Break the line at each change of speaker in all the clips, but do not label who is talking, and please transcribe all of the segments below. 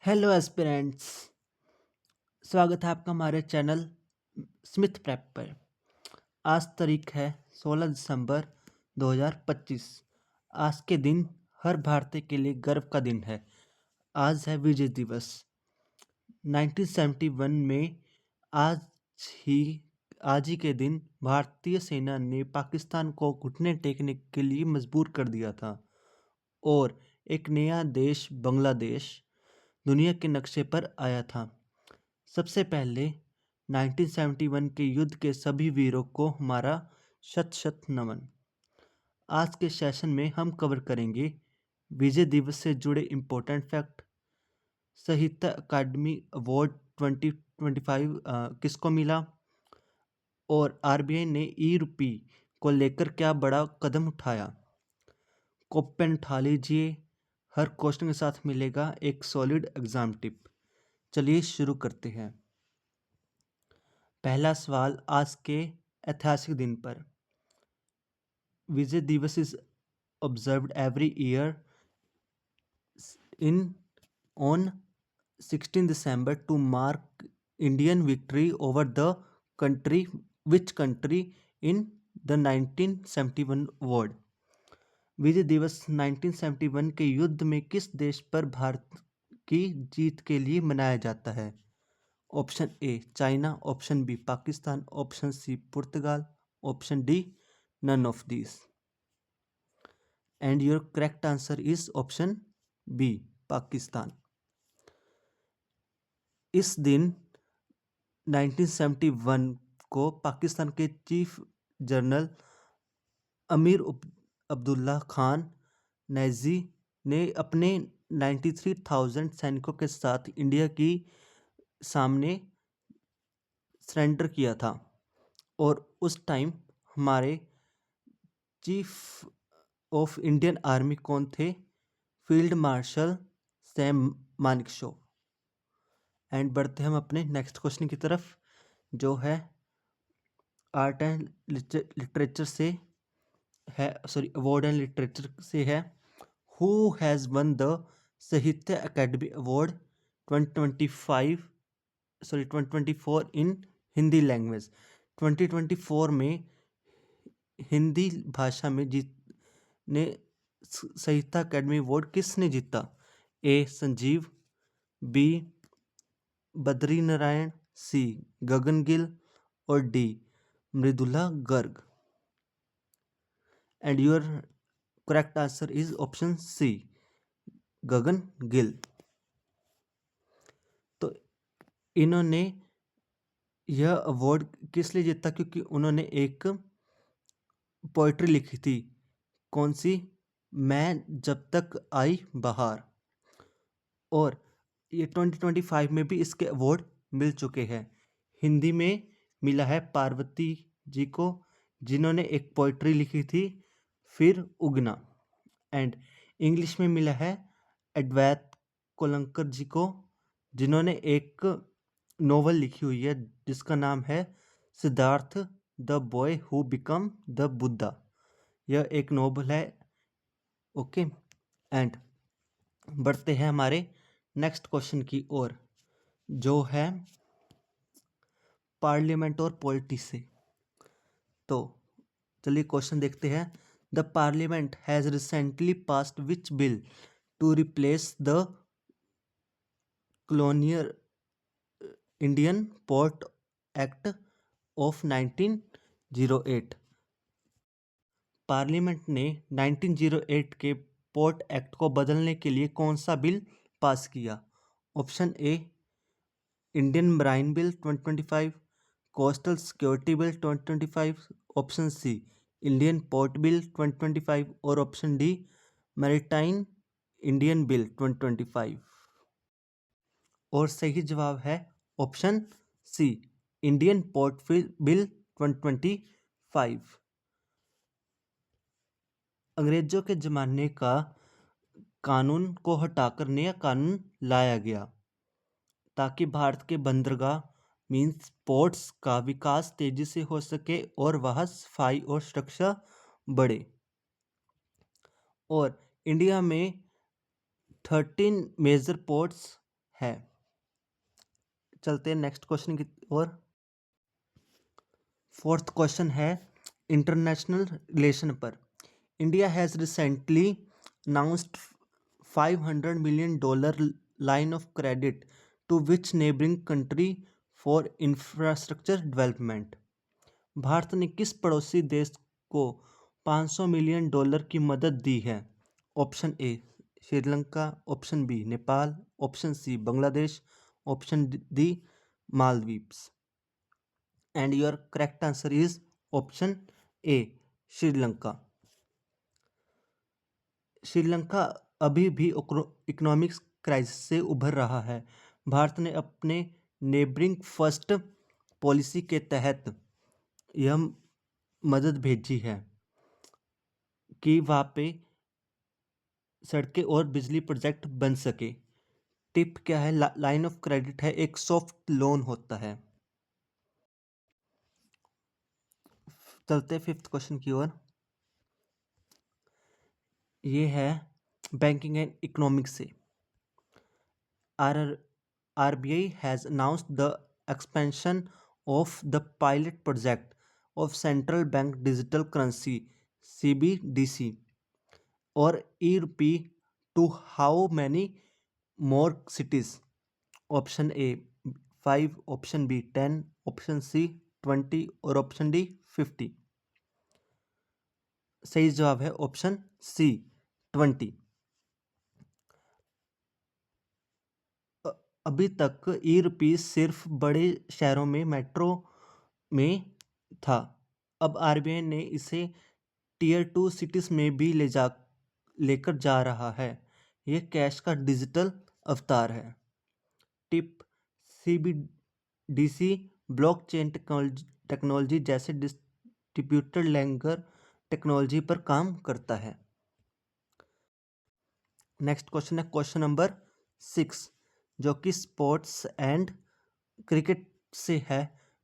Hello aspirants. स्वागत है आपका हमारे चैनल स्मिथ प्रेप पर। आज तारीख है 16 दिसंबर 2025। आज के दिन हर भारतीय के लिए गर्व का दिन है। आज है विजय दिवस। 1971 में आज ही आज ही के दिन भारतीय सेना ने पाकिस्तान को घुटने टेकने के लिए मजबूर कर दिया था और एक नया देश बांग्लादेश दुनिया के नक्शे पर आया था। सबसे पहले 1971 के युद्ध के सभी वीरों को हमारा शत शत नमन। आज के सेशन में हम कवर करेंगे विजय दिवस से जुड़े इम्पोर्टेंट फैक्ट, साहित्य अकादमी अवार्ड 2025 किसको मिला, और आरबीआई ने ई रुपी को लेकर क्या बड़ा कदम उठाया। कॉपी पेन उठा लीजिए, हर क्वेश्चन के साथ मिलेगा एक सॉलिड एग्जाम टिप। चलिए शुरू करते हैं। पहला सवाल, आज के ऐतिहासिक दिन पर। विजय दिवस is observed every year in on 16 December to mark Indian victory over the country in the 1971 war। विजय दिवस 1971 के युद्ध में किस देश पर भारत की जीत के लिए मनाया जाता है। Option A China, option B Pakistan, option C पुर्तगाल, option D none of this. And your correct answer is option B Pakistan. इस दिन 1971 को पाकिस्तान के chief general Amir Abdullah Khan नैजी ने अपने 93,000 सैनिकों के साथ इंडिया की सामने सरेंडर किया था और उस टाइम हमारे चीफ ऑफ इंडियन आर्मी कौन थे? Field marshal Sam Manekshaw. And बढ़ते हम अपने नेक्स्ट क्वेश्चन की तरफ, जो है आर्ट एंड लिटरेचर से है, सॉरी अवार्ड एंड लिटरेचर से है। हु हैज़ वन द साहित्य अकेडमी अवार्ड 2024 इन हिंदी लैंग्वेज। 2024 में हिंदी भाषा में साहित्य अकेडमी अवार्ड किसने जीता? A Sanjeev, B Badri Narayan, C Gagan Gill और D Mridula Garg. And your correct answer is option C Gagan Gill. तो इन्होंने यह अवार्ड किस लिए जीता? क्योंकि उन्होंने एक पोइट्री लिखी थी। कौन सी? मैं जब तक आई बहार। और ये 2025 में भी इसके अवार्ड मिल चुके हैं। हिंदी में मिला है पार्वती जी को, जिन्होंने एक पोइट्री लिखी थी फिर उगना। एंड इंग्लिश में मिला है अद्वैत कोलंकर जी को, जिन्होंने एक नोवेल लिखी हुई है जिसका नाम है Siddharth the boy who become the Buddha. यह एक नोवेल है। ओके, एंड बढ़ते हैं हमारे नेक्स्ट क्वेश्चन की ओर, जो है पार्लियामेंट और पॉलिटी से। तो चलिए क्वेश्चन देखते हैं। The parliament has recently passed which bill to replace the colonial Indian port act of 1908। Parliament ने 1908 के पोर्ट एक्ट को बदलने के लिए कौन सा बिल पास किया? Option A Indian marine bill 2025, coastal security bill 2025, option C Indian port bill 2025 और option D maritime Indian bill 2025। और सही जवाब है option C Indian port bill 2025। अंग्रेजों के ज़माने का कानून को हटाकर नया कानून लाया गया ताकि भारत के बंदरगाह मीन्स पोर्ट्स का विकास तेजी से हो सके और वहाँ सफाई और सुरक्षा बढ़े। और इंडिया में 13 मेजर पोर्ट्स है। चलते हैं नेक्स्ट क्वेश्चन की ओर। फोर्थ क्वेश्चन है इंटरनेशनल रिलेशन पर। India has recently announced $500 million line of credit to which neighboring country for infrastructure development। Bharat ने किस पड़ोसी देश को $500 मिलियन की मदद दी है? Option A Sri Lanka, option B Nepal, option C Bangladesh, option D Maldives. And your correct answer is option A Sri Lanka. Sri Lanka अभी भी इकोनॉमिक्स क्राइसिस से उभर रहा है। भारत ने अपने नेबरिंग फर्स्ट पॉलिसी के तहत यह मदद भेजी है कि वहाँ पे सड़कें और बिजली प्रोजेक्ट बन सके। टिप क्या है? लाइन ऑफ क्रेडिट है, एक सॉफ्ट लोन होता है। चलते फिफ्थ क्वेश्चन की ओर। ये है बैंकिंग एंड इकोनॉमिक्स से। RBI has announced the expansion of the pilot project of central bank digital currency CBDC or e-rupee to how many more cities? Option A 5, option B 10, option C 20 और option D 50। सही जवाब है option C 20। अभी तक ई rupees सिर्फ बड़े शहरों में मेट्रो में था। अब आरबीआई ने इसे टियर 2 सिटीज में भी लेकर जा रहा है। यह कैश का डिजिटल अवतार है। टिप सीबीडीसी ब्लॉकचेन टेक्नोलॉजी जैसे डिस्ट्रीब्यूटेड लेंगर टेक्नोलॉजी पर काम करता है। नेक्स्ट क्वेश्चन है क्वेश्चन नंबर 6 जो कि स्पोर्ट्स एंड क्रिकेट से है।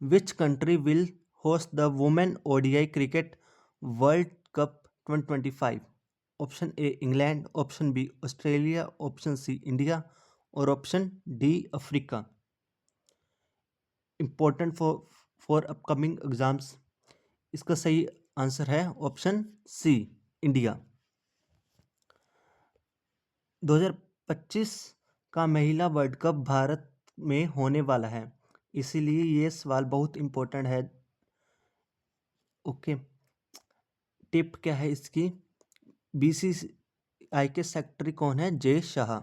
Which country will host the women ODI cricket world cup 2025? Option A England, option B Australia, option C India और option D Africa. Important for upcoming exams. इसका सही answer है option C India. 2025 का महिला world cup Bharat में होने वाला है, इसीलिए ये सवाल बहुत इंपॉर्टेंट है। ओके, टिप क्या है इसकी? बीसीसीआई के सेक्रेटरी कौन है? J Shah.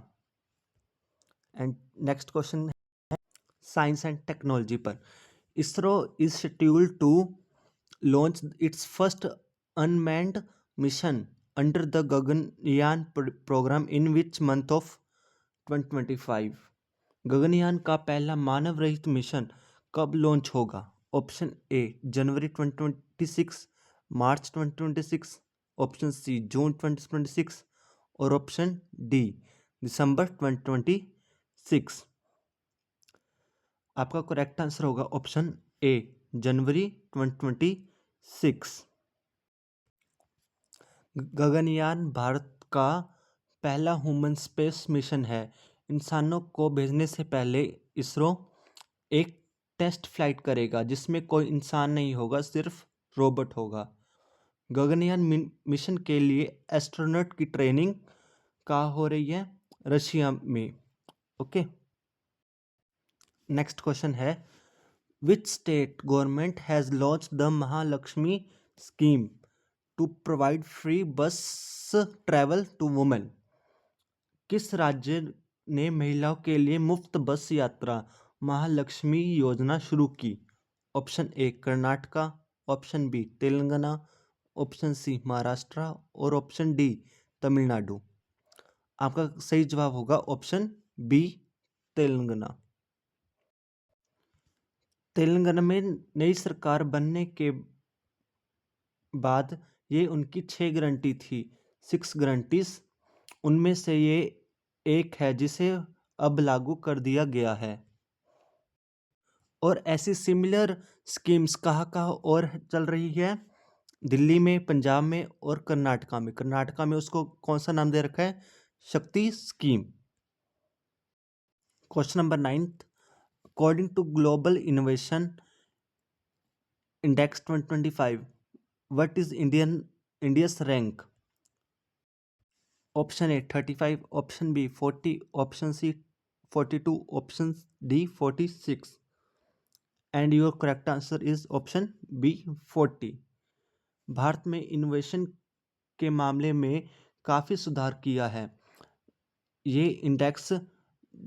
And next question है साइंस एंड टेक्नोलॉजी पर। ISRO is scheduled to launch its first unmanned mission under the Gaganyaan program in which month of 2025? Gaganyaan का पहला मानव रहित मिशन कब लॉन्च होगा? Option A January 2026, March 2026, option C जून 2026 और ऑप्शन डी दिसंबर 2026। आपका correct answer होगा ऑप्शन ए जनवरी 2026। गगनयान भारत का पहला ह्यूमन स्पेस मिशन है। इंसानों को भेजने से पहले इसरो एक टेस्ट फ्लाइट करेगा जिसमें कोई इंसान नहीं होगा, सिर्फ रोबोट होगा। गगनयान मिशन के लिए एस्ट्रोनॉट की ट्रेनिंग कहाँ हो रही है? रशिया में। ओके, नेक्स्ट क्वेश्चन है which state government has launch the Mahalakshmi scheme to provide free bus travel to women? किस राज्य ने महिलाओं के लिए मुफ्त बस यात्रा महालक्ष्मी योजना शुरू की? Option A Karnataka, option B Telangana, option C Maharashtra और ऑप्शन डी तमिलनाडु। आपका सही जवाब होगा ऑप्शन बी तेलंगाना। तेलंगाना में नई सरकार बनने के बाद ये उनकी 6 गारंटी थी, 6 गारंटीज। उनमें से ये एक है जिसे अब लागू कर दिया गया है। और ऐसी सिमिलर स्कीम्स कहाँ कहाँ और चल रही है? दिल्ली में, पंजाब में और कर्नाटका में। कर्नाटका में उसको कौन सा नाम दे रखा है? शक्ति scheme. Question number 9. According to Global Innovation Index 2025, what is India's rank? Option A 35, option B 40, option C 42, option D 46. And your correct answer is option B 40. Bharat में इनोवेशन के मामले में काफ़ी सुधार किया है। ये index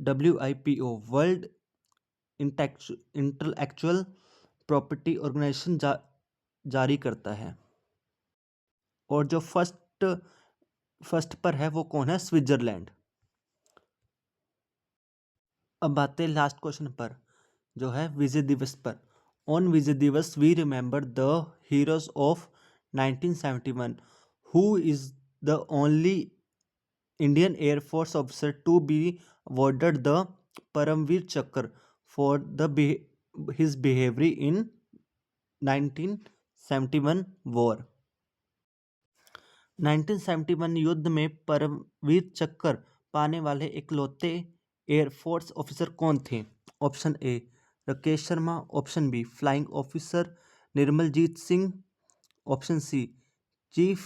WIPO world intellectual property organization जारी करता है। और जो फर्स्ट पर है वो कौन है? स्विट्जरलैंड। अब बात है लास्ट क्वेश्चन पर, जो है विजय दिवस पर। On Vijay Diwas we remember the heroes of 1971 who is the only Indian air force officer to be awarded the Param Vir Chakra for his behaviour in 1971 war. 1971 युद्ध में परमवीर चक्र पाने वाले इकलौते एयरफोर्स ऑफिसर कौन थे? Option A Rakesh Sharma, option B flying officer Nirmaljit Singh, option C chief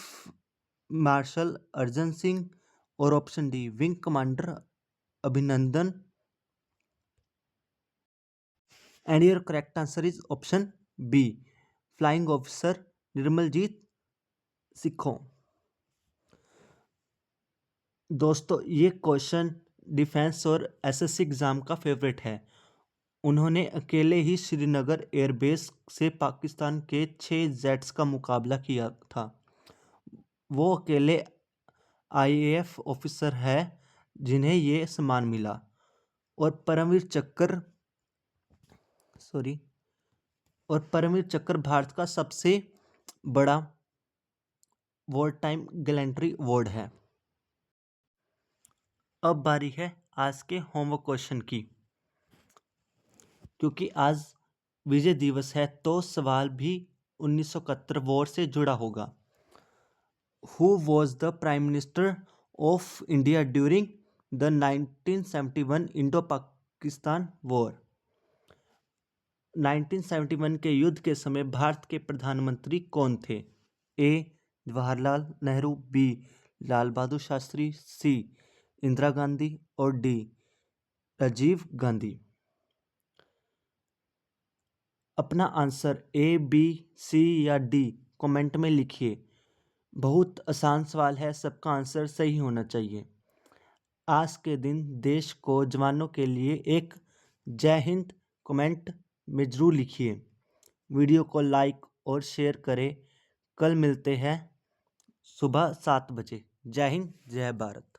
marshal Arjan Singh और option D wing commander Abhinandan. And your correct answer is option B flying officer Nirmaljit Sekhon. दोस्तों ये क्वेश्चन डिफेंस और एसएससी एग्ज़ाम का फेवरेट है। उन्होंने अकेले ही श्रीनगर एयरबेस से पाकिस्तान के 6 जेट्स का मुकाबला किया था। वो अकेले IAF ऑफिसर है जिन्हें ये सम्मान मिला। और परमवीर चक्र भारत का सबसे बड़ा वॉर टाइम गैलेंट्री अवार्ड है। अब बारी है आज के होमवर्क क्वेश्चन की। क्योंकि आज विजय दिवस है तो सवाल भी 1971 वॉर से जुड़ा होगा। Who was the prime minister of India during the 1971 Indo Pakistan war? 1971 के युद्ध के समय भारत के प्रधानमंत्री कौन थे? ए जवाहरलाल नेहरू, बी लाल बहादुर शास्त्री, सी इंदिरा गांधी और डी राजीव गांधी। अपना आंसर ए, बी, सी या डी कमेंट में लिखिए। बहुत आसान सवाल है, सबका आंसर सही होना चाहिए। आज के दिन देश को जवानों के लिए एक जय हिंद कमेंट में ज़रूर लिखिए। वीडियो को लाइक और शेयर करें। कल मिलते हैं सुबह 7 बजे। जय हिंद, जय भारत।